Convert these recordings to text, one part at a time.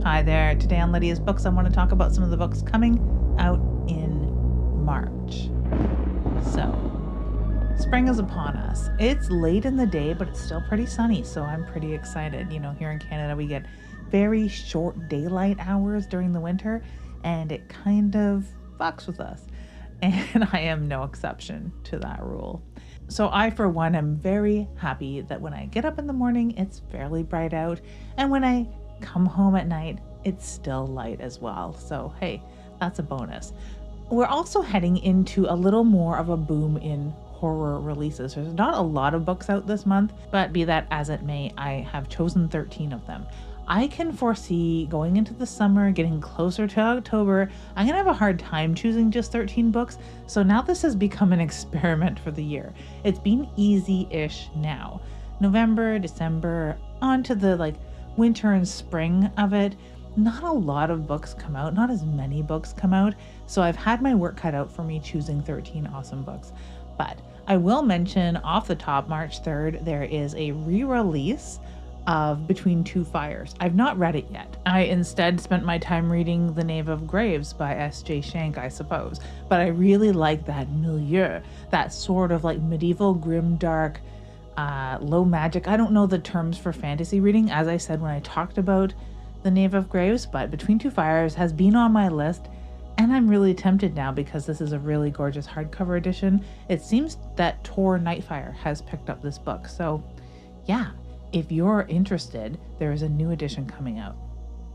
Hi there. Today on Lydia's Books, I want to talk about some of the books coming out in March. So, spring is upon us. It's late in the day, but it's still pretty sunny, so I'm pretty excited. You know, here in Canada, we get very short daylight hours during the winter, and it kind of fucks with us. And I am no exception to that rule. So I, for one, am very happy that when I get up in the morning, it's fairly bright out, and when I come home at night, it's still light as well. So hey, that's a bonus. We're also heading into a little more of a boom in horror releases. There's not a lot of books out this month, but be that as it may, I have chosen 13 of them. I can foresee going into the summer, getting closer to October, I'm gonna have a hard time choosing just 13 books. So now this has become an experiment for the year. It's been easy-ish now. November, December, on to the winter and spring of it. Not a lot of books come out, not as many books come out. So I've had my work cut out for me choosing 13 awesome books. But I will mention off the top, March 3rd, there is a re-release of Between Two Fires. I've not read it yet. I instead spent my time reading The Knave of Graves by S.J. Shank, I suppose. But I really like that milieu, that sort of medieval grimdark, low magic. I don't know the terms for fantasy reading, as I said when I talked about The Knave of Graves, but Between Two Fires has been on my list, and I'm really tempted now because this is a really gorgeous hardcover edition. It seems that Tor Nightfire has picked up this book, so yeah, if you're interested, there is a new edition coming out.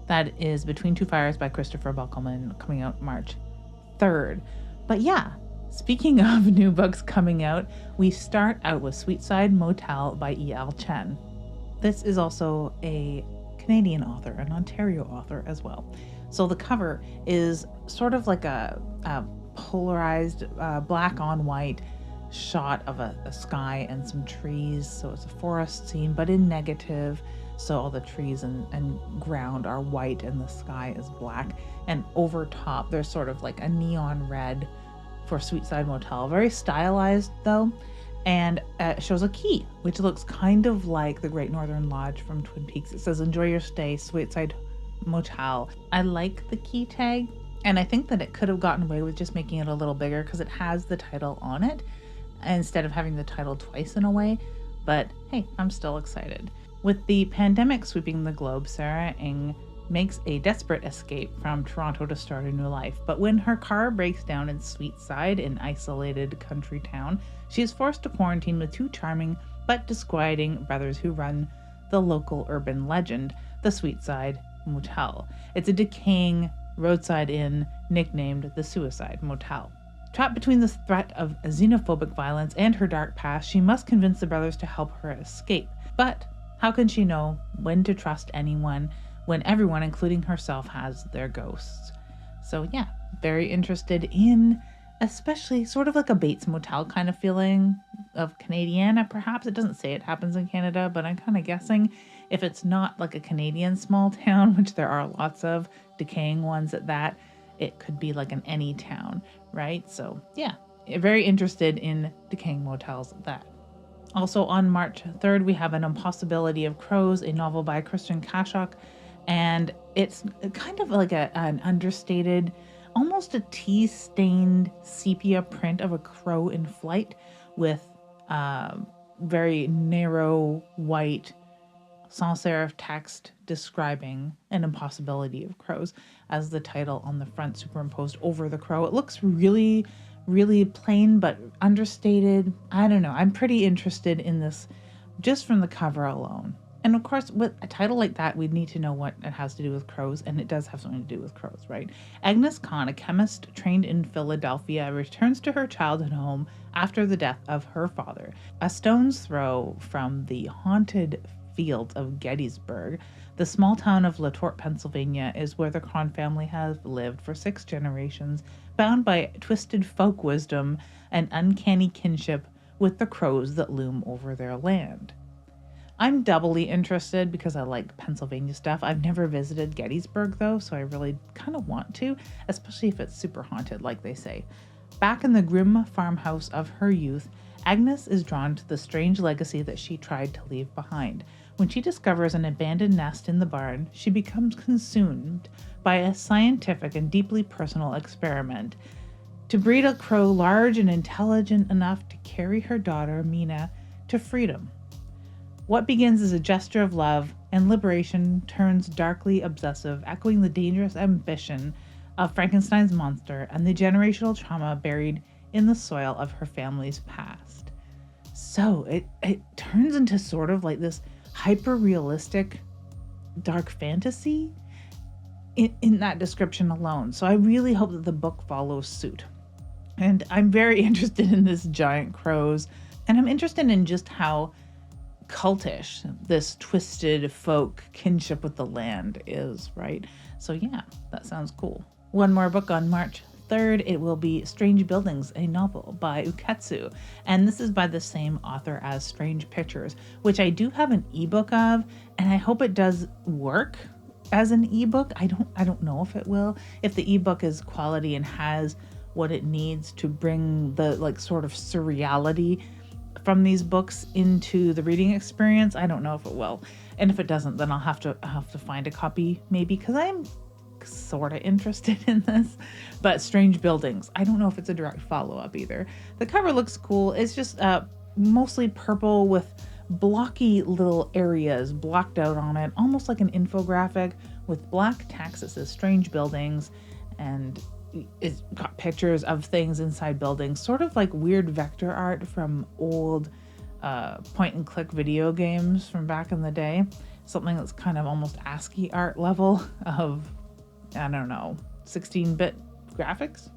That is Between Two Fires by Christopher Buehlman, coming out March 3rd. But yeah, speaking of new books coming out, we start out with Sweetside Motel by E.L. Chen. This is also a Canadian author, an Ontario author as well. So the cover is sort of like a polarized black on white shot of a sky and some trees. So it's a forest scene, but in negative. So all the trees and ground are white and the sky is black. And over top, there's sort of like a neon red for Sweetside Motel. Very stylized though. And it shows a key, which looks kind of like the Great Northern Lodge from Twin Peaks. It says, "Enjoy your stay, Sweetside Motel." I like the key tag, and I think that it could have gotten away with just making it a little bigger because it has the title on it instead of having the title twice in a way. But hey, I'm still excited. With the pandemic sweeping the globe, Sarah Ng makes a desperate escape from Toronto to start a new life. But when her car breaks down in Sweetside, an isolated country town, she is forced to quarantine with two charming but disquieting brothers who run the local urban legend, the Sweetside Motel. It's a decaying roadside inn nicknamed the Suicide Motel. Trapped between the threat of xenophobic violence and her dark past, she must convince the brothers to help her escape. But how can she know when to trust anyone when everyone, including herself, has their ghosts? So yeah, very interested in especially sort of like a Bates Motel kind of feeling of Canadiana, perhaps. It doesn't say it happens in Canada, but I'm kind of guessing if it's not like a Canadian small town, which there are lots of decaying ones at that, it could be like an any town, right? So yeah, very interested in decaying motels at that. Also on March 3rd, we have an Impossibility of Crows, a novel by Christian Kashok, and it's kind of like an understated, almost a tea-stained sepia print of a crow in flight with very narrow white sans serif text describing an impossibility of crows as the title on the front superimposed over the crow. It looks really, really plain but understated. I don't know. I'm pretty interested in this just from the cover alone. And of course, with a title like that, we'd need to know what it has to do with crows, and it does have something to do with crows, right? Agnes Kahn, a chemist trained in Philadelphia, returns to her childhood home after the death of her father. A stone's throw from the haunted fields of Gettysburg, the small town of LaTorte, Pennsylvania, is where the Kahn family has lived for 6 generations, bound by twisted folk wisdom and uncanny kinship with the crows that loom over their land. I'm doubly interested because I like Pennsylvania stuff. I've never visited Gettysburg though, so I really kind of want to, especially if it's super haunted like they say. Back in the grim farmhouse of her youth, Agnes is drawn to the strange legacy that she tried to leave behind. When she discovers an abandoned nest in the barn, she becomes consumed by a scientific and deeply personal experiment to breed a crow large and intelligent enough to carry her daughter, Mina, to freedom. What begins as a gesture of love and liberation turns darkly obsessive, echoing the dangerous ambition of Frankenstein's monster and the generational trauma buried in the soil of her family's past. So it turns into sort of like this hyper-realistic dark fantasy in that description alone. So I really hope that the book follows suit. And I'm very interested in this giant crows, and I'm interested in just how cultish this twisted folk kinship with the land is, right? So yeah, that sounds cool. One more book on March 3rd, it will be Strange Buildings, a novel by Uketsu. And this is by the same author as Strange Pictures, which I do have an ebook of, and I hope it does work as an ebook. I don't know if it will. If the ebook is quality and has what it needs to bring the like sort of surreality from these books into the reading experience, I don't know if it will. And if it doesn't, then I'll have to find a copy maybe, because I'm sort of interested in this. But Strange Buildings, I don't know if it's a direct follow-up either. The cover looks cool. It's just mostly purple with blocky little areas blocked out on it, almost like an infographic with black text that says Strange Buildings, and it's got pictures of things inside buildings, sort of like weird vector art from old point and click video games from back in the day. Something that's kind of almost ASCII art level of, I don't know, 16-bit graphics.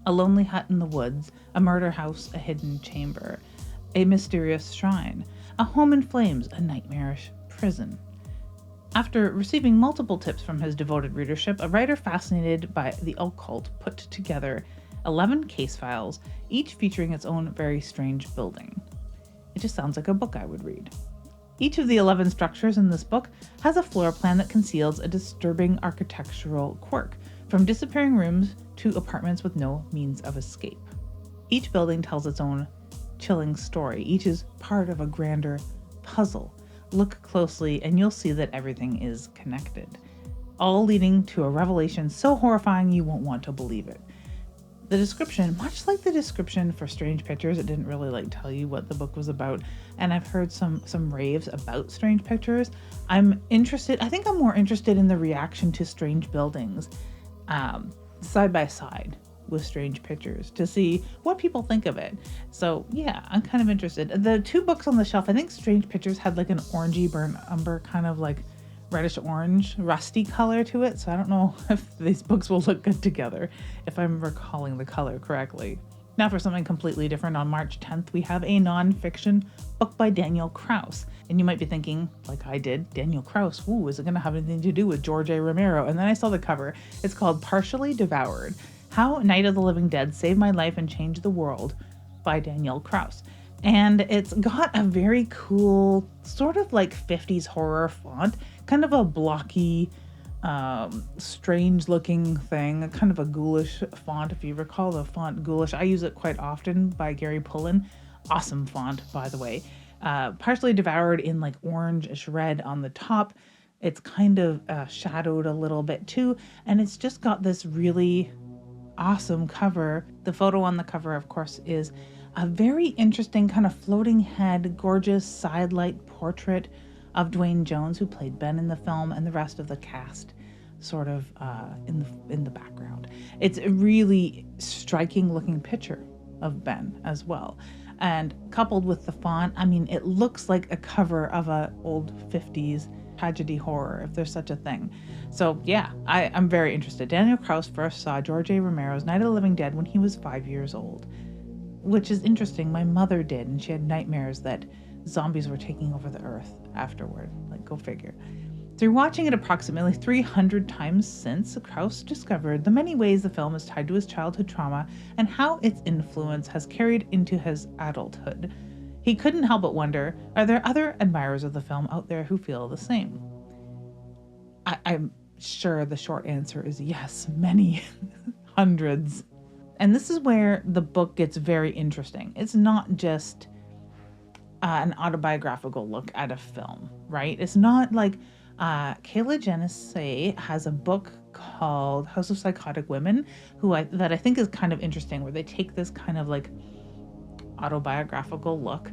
A lonely hut in the woods, a murder house, a hidden chamber, a mysterious shrine, a home in flames, a nightmarish prison. After receiving multiple tips from his devoted readership, a writer fascinated by the occult put together 11 case files, each featuring its own very strange building. It just sounds like a book I would read. Each of the 11 structures in this book has a floor plan that conceals a disturbing architectural quirk, from disappearing rooms to apartments with no means of escape. Each building tells its own chilling story. Each is part of a grander puzzle. Look closely and you'll see that everything is connected, all leading to a revelation so horrifying you won't want to believe it. The description, much like the description for Strange Pictures, it didn't really tell you what the book was about, and I've heard some raves about Strange Pictures. I'm interested, I think I'm more interested in the reaction to Strange Buildings side by side with Strange Pictures to see what people think of it. So yeah, I'm kind of interested. The two books on the shelf, I think Strange Pictures had like an orangey burnt umber, kind of like reddish orange, rusty color to it. So I don't know if these books will look good together, if I'm recalling the color correctly. Now for something completely different, on March 10th, we have a non-fiction book by Daniel Kraus. And you might be thinking, like I did, Daniel Kraus, ooh, is it going to have anything to do with George A. Romero? And then I saw the cover. It's called Partially Devoured: How Night of the Living Dead Saved My Life and Changed the World by Daniel Kraus. And it's got a very cool, sort of like 50s horror font, kind of a blocky, strange looking thing, kind of a ghoulish font. If you recall the font Ghoulish, I use it quite often, by Gary Pullen. Awesome font, by the way. Partially Devoured in like orange red on the top. It's kind of shadowed a little bit too. And it's just got this really awesome cover. The photo on the cover, of course, is a very interesting kind of floating head, gorgeous sidelight portrait of Dwayne Jones, who played Ben in the film, and the rest of the cast sort of in the background. It's a really striking looking picture of Ben as well. And coupled with the font, I mean, it looks like a cover of a old 50s tragedy horror, if there's such a thing. So yeah, I'm very interested. Daniel Kraus first saw George A. Romero's Night of the Living Dead when he was 5 years old, which is interesting. My mother did, and she had nightmares that zombies were taking over the earth afterward. Like, go figure. Through watching it approximately 300 times since, Kraus discovered the many ways the film is tied to his childhood trauma and how its influence has carried into his adulthood. He couldn't help but wonder, are there other admirers of the film out there who feel the same? I'm sure the short answer is yes, many, hundreds. And this is where the book gets very interesting. It's not just an autobiographical look at a film, right? It's not like Kayla Genesee has a book called House of Psychotic Women, that I think is kind of interesting, where they take this kind of like autobiographical look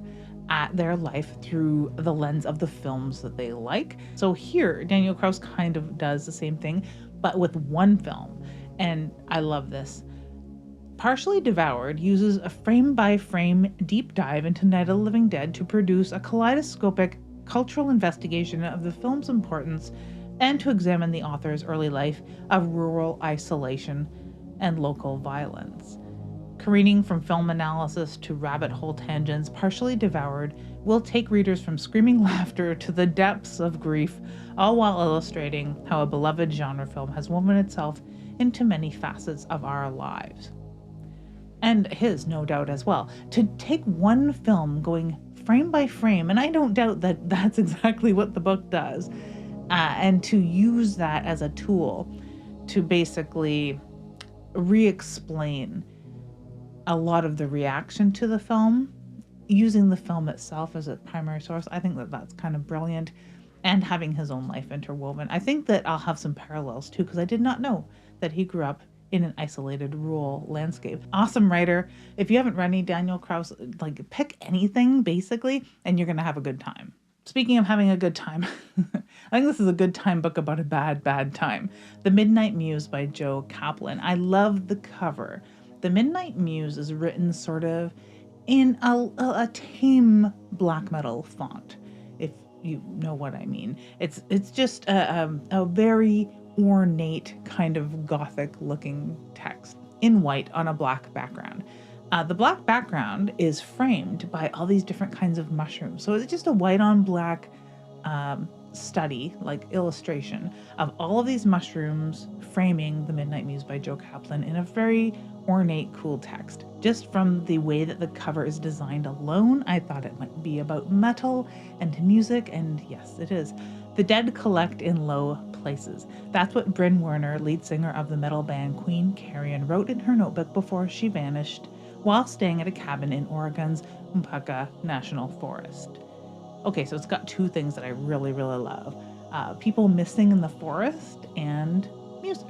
at their life through the lens of the films that they like. So here, Daniel Kraus kind of does the same thing, but with one film. And I love this. Partially Devoured uses a frame-by-frame deep dive into Night of the Living Dead to produce a kaleidoscopic cultural investigation of the film's importance and to examine the author's early life of rural isolation and local violence. Careening from film analysis to rabbit hole tangents, Partially Devoured will take readers from screaming laughter to the depths of grief, all while illustrating how a beloved genre film has woven itself into many facets of our lives. And his, no doubt, as well. To take one film going frame by frame, and I don't doubt that that's exactly what the book does, and to use that as a tool to basically re-explain a lot of the reaction to the film, using the film itself as a primary source, I think that that's kind of brilliant, and having his own life interwoven. I think that I'll have some parallels too, because I did not know that he grew up in an isolated rural landscape. Awesome writer. If you haven't read any Daniel Kraus, like pick anything basically, and you're going to have a good time. Speaking of having a good time, I think this is a good time book about a bad time. The Midnight Muse by Joe Kaplan. I love the cover. The Midnight Muse is written sort of in a tame black metal font, if you know what I mean. It's just a very ornate kind of gothic looking text in white on a black background. The black background is framed by all these different kinds of mushrooms. So it's just a white on black study, like illustration of all of these mushrooms framing The Midnight Muse by Joe Kaplan in a very ornate, cool text. Just from the way that the cover is designed alone, I thought it might be about metal and music, and yes, it is. The dead collect in low places. That's what Bryn Werner, lead singer of the metal band Queen Carrion, wrote in her notebook before she vanished while staying at a cabin in Oregon's Umpqua National Forest. Okay, so it's got two things that I really, really love. People missing in the forest and music.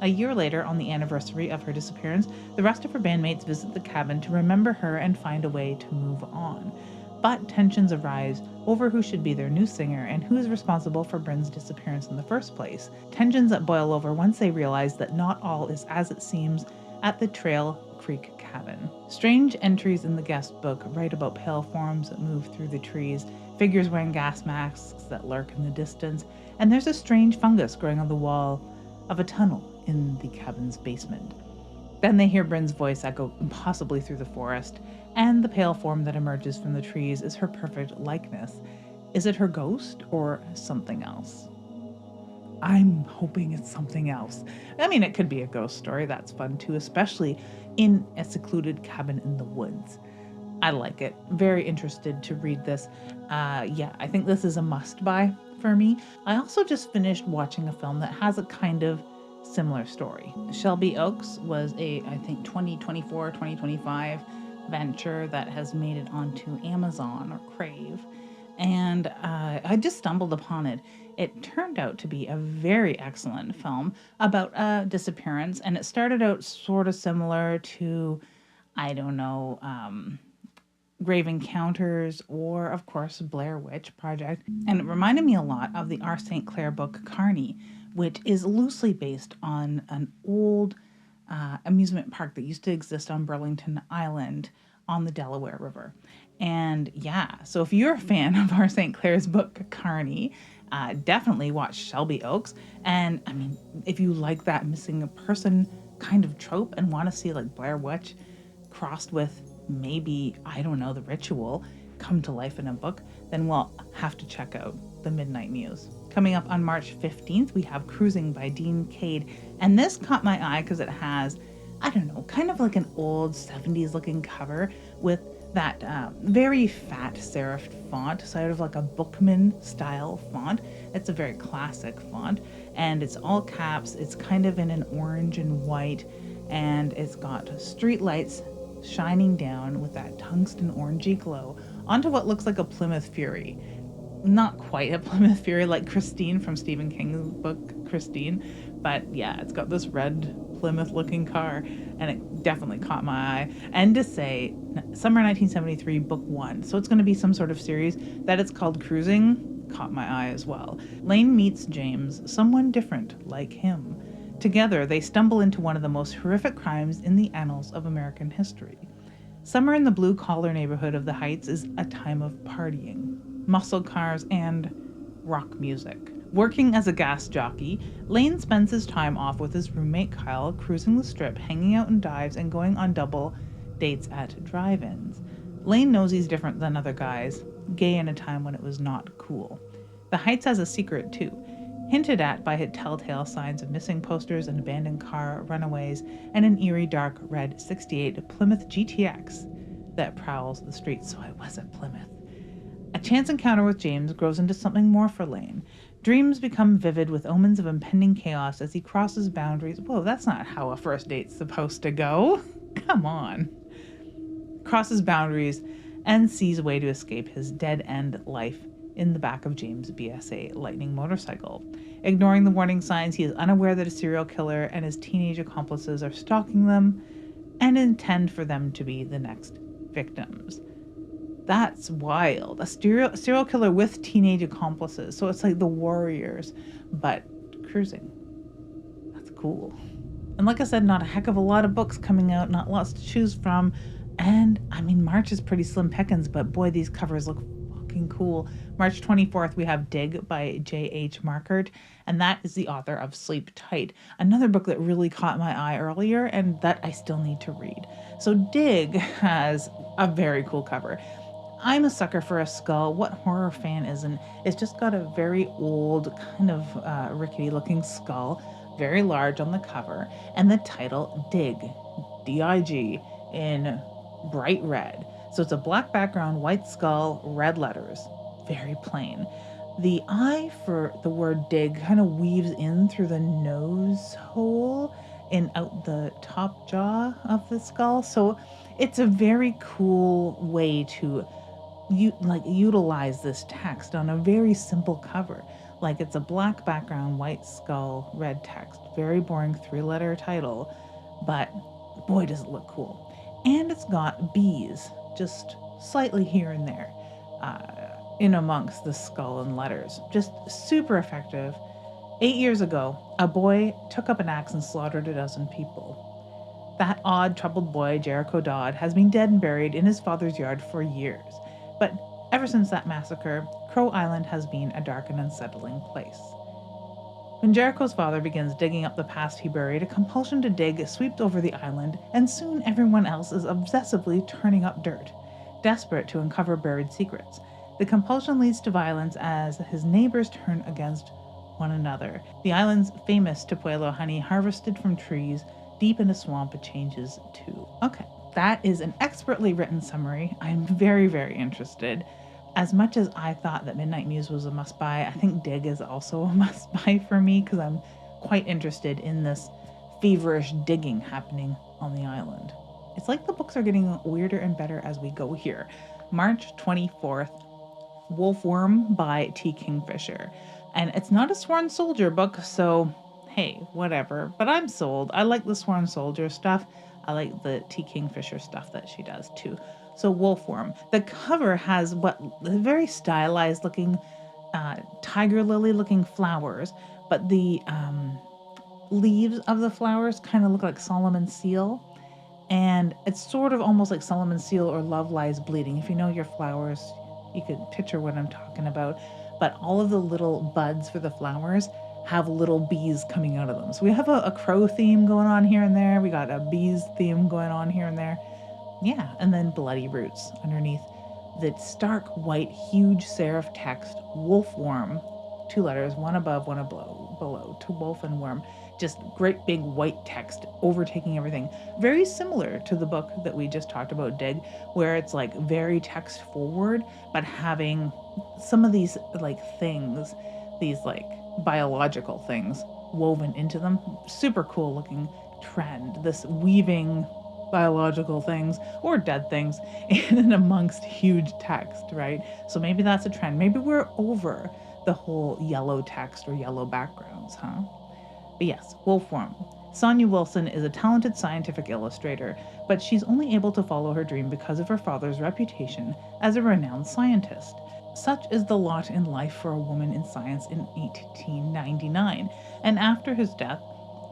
A year later, on the anniversary of her disappearance, the rest of her bandmates visit the cabin to remember her and find a way to move on. But tensions arise over who should be their new singer and who is responsible for Bryn's disappearance in the first place. Tensions that boil over once they realize that not all is as it seems at the Trail Creek cabin. Strange entries in the guest book write about pale forms that move through the trees, figures wearing gas masks that lurk in the distance, and there's a strange fungus growing on the wall of a tunnel in the cabin's basement. Then they hear Bryn's voice echo impossibly through the forest, and the pale form that emerges from the trees is her perfect likeness. Is it her ghost or something else? I'm hoping it's something else. I mean, it could be a ghost story. That's fun too, especially in a secluded cabin in the woods. I like it. Very interested to read this. Yeah, I think this is a must-buy for me. I also just finished watching a film that has a kind of similar story. Shelby Oaks was a, I think, 2024, 2025 venture that has made it onto Amazon or Crave. And I just stumbled upon it. It turned out to be a very excellent film about a disappearance. And it started out sort of similar to, I don't know, Grave Encounters or, of course, Blair Witch Project. And it reminded me a lot of the R. St. Clair book Carney, which is loosely based on an old amusement park that used to exist on Burlington Island on the Delaware River. And yeah, so if you're a fan of R. St. Clair's book Carney, definitely watch Shelby Oaks. And I mean, if you like that missing a person kind of trope and want to see like Blair Witch crossed with maybe, I don't know, The Ritual come to life in a book, then we'll have to check out The Midnight Muse. Coming up on March 15th, we have Cruising by Dean Cade. And this caught my eye because it has, I don't know, kind of like an old 70s looking cover with that very fat serifed font, sort of like a Bookman style font. It's a very classic font, and it's all caps. It's kind of in an orange and white, and it's got street lights shining down with that tungsten orangey glow onto what looks like a Plymouth Fury. Not quite a Plymouth Fury like Christine from Stephen King's book Christine, but yeah, it's got this red Plymouth looking car, and it definitely caught my eye. And to say summer 1973 book 1, so it's going to be some sort of series, that it's called Cruising caught my eye as well. Lane meets James, someone different like him. Together they stumble into one of the most horrific crimes in the annals of American history. Summer in the blue-collar neighborhood of the Heights is a time of partying, muscle cars, and rock music. Working as a gas jockey, Lane spends his time off with his roommate Kyle, cruising the strip, hanging out in dives, and going on double dates at drive-ins. Lane knows he's different than other guys, gay in a time when it was not cool. The Heights has a secret too, hinted at by telltale signs of missing posters, an abandoned car, runaways, and an eerie dark red 68 Plymouth GTX that prowls the streets. So it was at Plymouth. A chance encounter with James grows into something more for Lane. Dreams become vivid with omens of impending chaos as he crosses boundaries. Whoa, that's not how a first date's supposed to go. Come on. Crosses boundaries and sees a way to escape his dead-end life in the back of James' BSA Lightning motorcycle. Ignoring the warning signs, he is unaware that a serial killer and his teenage accomplices are stalking them and intend for them to be the next victims. That's wild. A serial killer with teenage accomplices. So it's like the Warriors, but cruising. That's cool. And like I said, not a heck of a lot of books coming out, not lots to choose from. And I mean, March is pretty slim pickings, but boy, these covers look fucking cool. March 24th, we have Dig by J.H. Markert, and that is the author of Sleep Tight, another book that really caught my eye earlier and that I still need to read. So Dig has a very cool cover. I'm a sucker for a skull. What horror fan isn't? It's just got a very old, kind of rickety looking skull, very large on the cover, and the title Dig, D-I-G, in bright red. So it's a black background, white skull, red letters, very plain. The eye for the word dig kind of weaves in through the nose hole and out the top jaw of the skull. So it's a very cool way to utilize this text on a very simple cover. Like it's a black background, white skull, red text. Very boring 3-letter title, but boy does it look cool. And it's got bees, just slightly here and there, in amongst the skull and letters. Just super effective. 8 years ago, a boy took up an axe and slaughtered a dozen people. That odd, troubled boy, Jericho Dodd, has been dead and buried in his father's yard for years. But ever since that massacre, Crow Island has been a dark and unsettling place. When Jericho's father begins digging up the past he buried, a compulsion to dig sweeps over the island, and soon everyone else is obsessively turning up dirt, desperate to uncover buried secrets. The compulsion leads to violence as his neighbors turn against one another. The island's famous Tepuelo honey, harvested from trees deep in a swamp, it changes too. Okay, that is an expertly written summary. I'm very, very interested. As much as I thought that Midnight Muse was a must-buy, I think Dig is also a must-buy for me because I'm quite interested in this feverish digging happening on the island. It's like the books are getting weirder and better as we go here. March 24th, Wolfworm by T. Kingfisher. And it's not a Sworn Soldier book, so hey, whatever. But I'm sold. I like the Sworn Soldier stuff. I like the T. Kingfisher stuff that she does too. So Wolfworm. The cover has what very stylized looking tiger lily looking flowers, but the leaves of the flowers kind of look like Solomon's seal. And it's sort of almost like Solomon's seal or Love Lies Bleeding. If you know your flowers, you can picture what I'm talking about. But all of the little buds for the flowers have little bees coming out of them. So we have a crow theme going on here and there. We got a bees theme going on here and there. Yeah, and then bloody roots underneath the stark white, huge serif text, Wolfworm, 2 letters, one above, one below, to wolf and worm. Just great big white text overtaking everything. Very similar to the book that we just talked about, Dig, where it's like very text forward, but having some of these like things, these like biological things woven into them. Super cool looking trend. This weaving biological things or dead things in and amongst huge text, right? So maybe that's a trend. Maybe we're over the whole yellow text or yellow backgrounds, huh? But yes, Wolfworm. Sonia Wilson is a talented scientific illustrator, but she's only able to follow her dream because of her father's reputation as a renowned scientist. Such is the lot in life for a woman in science in 1899, and after his death,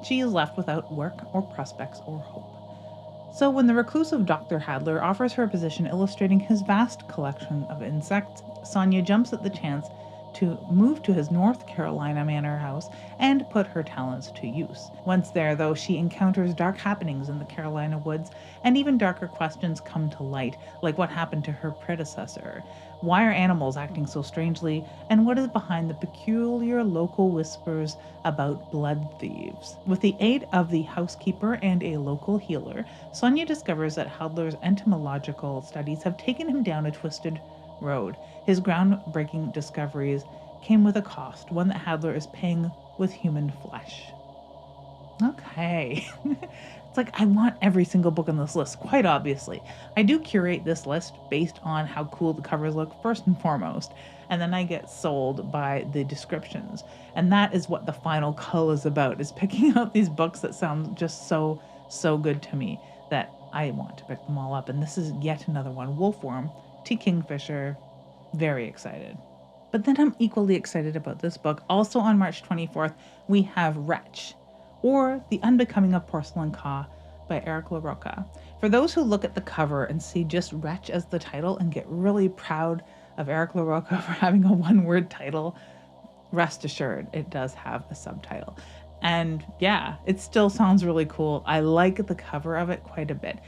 she is left without work or prospects or hope. So, when the reclusive Dr. Hadler offers her a position illustrating his vast collection of insects, Sonia jumps at the chance to move to his North Carolina manor house and put her talents to use. Once there, though, she encounters dark happenings in the Carolina woods, and even darker questions come to light, like what happened to her predecessor. Why are animals acting so strangely, and what is behind the peculiar local whispers about blood thieves? With the aid of the housekeeper and a local healer, Sonia discovers that Hadler's entomological studies have taken him down a twisted road. His groundbreaking discoveries came with a cost, one that Hadler is paying with human flesh. Okay. It's like I want every single book on this list, quite obviously. I do curate this list based on how cool the covers look, first and foremost, and then I get sold by the descriptions. And that is what the final cull is about, is picking out these books that sound just so good to me that I want to pick them all up. And this is yet another one, Wolfworm, to Kingfisher. Very excited. But then I'm equally excited about this book. Also on March 24th, we have Wretch, or The Unbecoming of Porcelain Ka by Eric LaRocca. For those who look at the cover and see just Wretch as the title and get really proud of Eric LaRocca for having a one-word title, rest assured, it does have a subtitle. And yeah, it still sounds really cool. I like the cover of it quite a bit.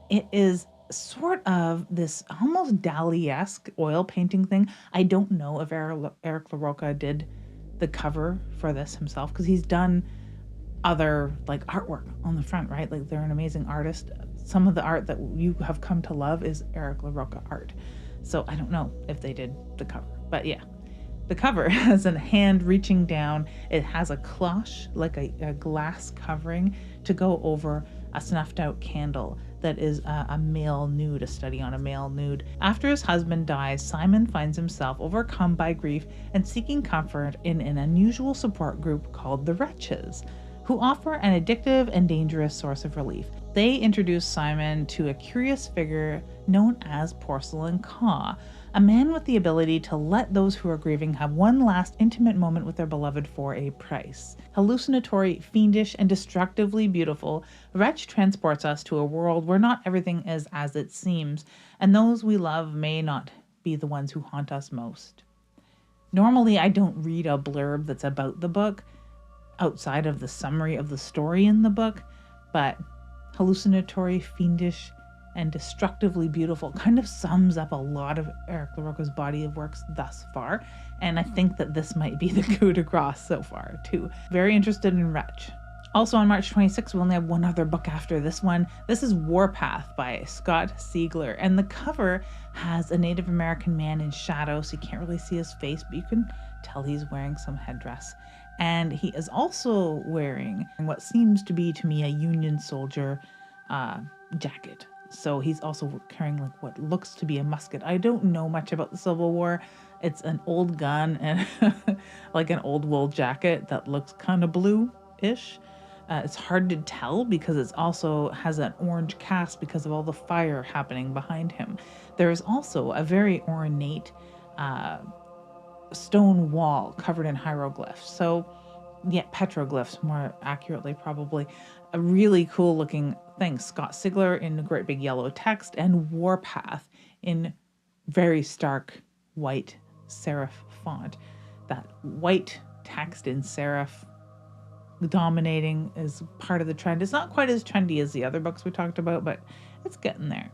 It is sort of this almost Dali-esque oil painting thing. I don't know if Eric LaRocca did the cover for this himself, because he's done other like artwork on the front, right? Like they're an amazing artist. Some of the art that you have come to love is Eric LaRocca art. So I don't know if they did the cover, but yeah. The cover has a hand reaching down. It has a cloche, like a glass covering, to go over a snuffed out candle that is a male nude, a study on a male nude. After his husband dies, Simon finds himself overcome by grief and seeking comfort in an unusual support group called the Wretches, who offer an addictive and dangerous source of relief. They introduce Simon to a curious figure known as Porcelain Ka, a man with the ability to let those who are grieving have one last intimate moment with their beloved for a price. Hallucinatory, fiendish, and destructively beautiful, Wretch transports us to a world where not everything is as it seems, and those we love may not be the ones who haunt us most. Normally, I don't read a blurb that's about the book outside of the summary of the story in the book, but hallucinatory, fiendish, and destructively beautiful kind of sums up a lot of Eric LaRocca's body of works thus far, and I think that this might be the coup de grace so far too. Very interested in Wretch. Also on March 26th, we only have one other book after this one. This is Warpath by Scott Sigler, and the cover has a Native American man in shadow, so you can't really see his face, but you can tell he's wearing some headdress. And he is also wearing what seems to be, to me, a Union soldier jacket. So he's also carrying like what looks to be a musket. I don't know much about the Civil War. It's an old gun and like an old wool jacket that looks kind of blue-ish. It's hard to tell because it also has an orange cast because of all the fire happening behind him. There is also a very ornate stone wall covered in hieroglyphs. So yeah, petroglyphs more accurately probably. A really cool looking thing. Scott Sigler in great big yellow text, and Warpath in very stark white serif font. That white text in serif dominating is part of the trend. It's not quite as trendy as the other books we talked about, but it's getting there.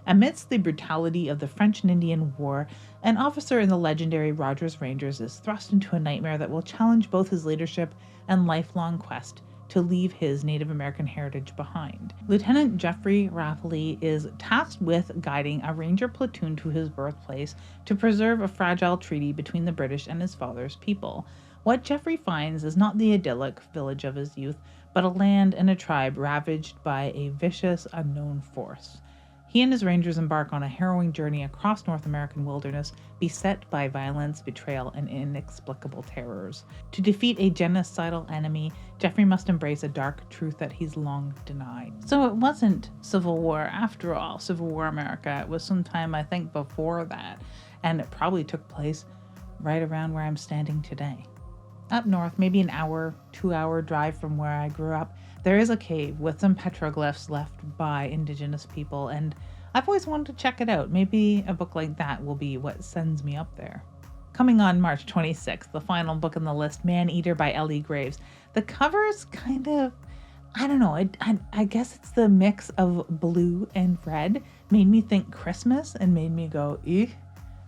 Amidst the brutality of the French and Indian War, an officer in the legendary Rogers Rangers is thrust into a nightmare that will challenge both his leadership and lifelong quest to leave his Native American heritage behind. Lieutenant Jeffrey Rathley is tasked with guiding a ranger platoon to his birthplace to preserve a fragile treaty between the British and his father's people. What Jeffrey finds is not the idyllic village of his youth, but a land and a tribe ravaged by a vicious, unknown force. He and his rangers embark on a harrowing journey across North American wilderness, beset by violence, betrayal, and inexplicable terrors. To defeat a genocidal enemy, Jeffrey must embrace a dark truth that he's long denied. So it wasn't Civil War after all, Civil War America. It was sometime, I think, before that, and it probably took place right around where I'm standing today. Up north, maybe an hour, 2-hour drive from where I grew up, there is a cave with some petroglyphs left by indigenous people, and I've always wanted to check it out. Maybe a book like that will be what sends me up there. Coming on March 26th, the final book on the list, Maneater by Ellie Graves. The cover is kind of, I don't know, I guess it's the mix of blue and red. Made me think Christmas and made me go, eek.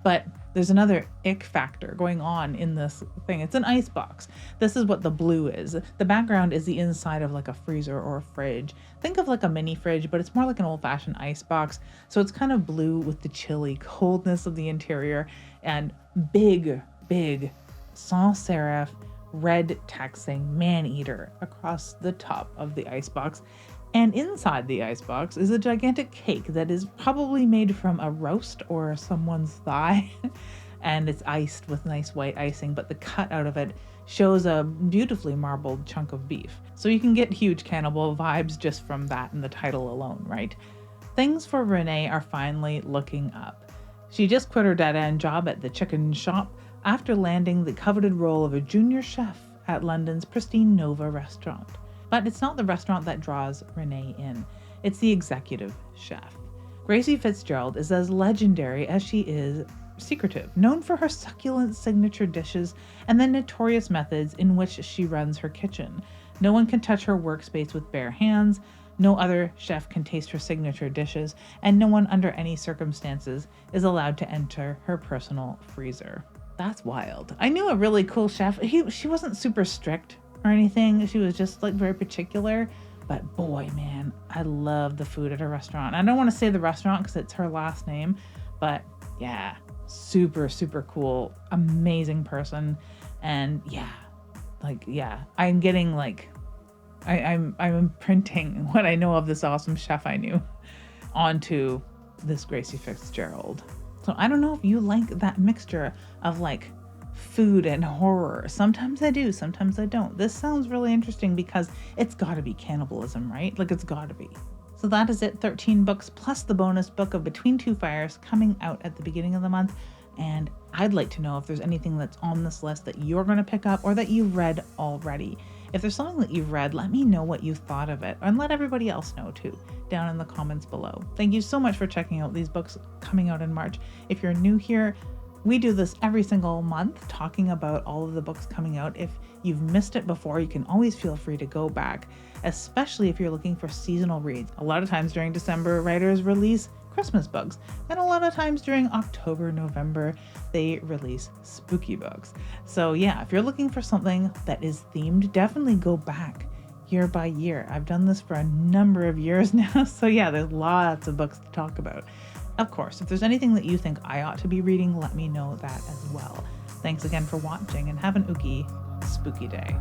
But there's another ick factor going on in this thing. It's an ice box. This is what the blue is. The background is the inside of like a freezer or a fridge. Think of like a mini fridge, but it's more like an old-fashioned ice box. So it's kind of blue with the chilly coldness of the interior and big sans serif red text saying Maneater across the top of the ice box. And inside the icebox is a gigantic cake that is probably made from a roast or someone's thigh. And it's iced with nice white icing, but the cut out of it shows a beautifully marbled chunk of beef. So you can get huge cannibal vibes just from that and the title alone, right? Things for Renee are finally looking up. She just quit her dead-end job at the chicken shop after landing the coveted role of a junior chef at London's pristine Nova restaurant. But it's not the restaurant that draws Renee in. It's the executive chef. Gracie Fitzgerald is as legendary as she is secretive, known for her succulent signature dishes and the notorious methods in which she runs her kitchen. No one can touch her workspace with bare hands, no other chef can taste her signature dishes, and no one under any circumstances is allowed to enter her personal freezer. That's wild. I knew a really cool chef. She wasn't super strict or anything. She was just like very particular, but boy, man, I love the food at her restaurant. I don't want to say the restaurant because it's her last name, but yeah, super cool, amazing person. And I'm getting like, I'm imprinting what I know of this awesome chef I knew onto this Gracie Fitzgerald. So I don't know if you like that mixture of like food and horror. Sometimes I do, sometimes I don't. This sounds really interesting because it's gotta be cannibalism, right? Like it's gotta be. So that is it, 13 books plus the bonus book of Between Two Fires coming out at the beginning of the month. And I'd like to know if there's anything that's on this list that you're gonna pick up or that you've read already. If there's something that you've read, let me know what you thought of it, and let everybody else know too, down in the comments below. Thank you so much for checking out these books coming out in March. If you're new here, we do this every single month, talking about all of the books coming out. If you've missed it before, you can always feel free to go back, especially if you're looking for seasonal reads. A lot of times during December, writers release Christmas books, and a lot of times during October, November, they release spooky books. So yeah, if you're looking for something that is themed, definitely go back year by year. I've done this for a number of years now, so yeah, there's lots of books to talk about. Of course, if there's anything that you think I ought to be reading, let me know that as well. Thanks again for watching, and have an ooky, spooky day.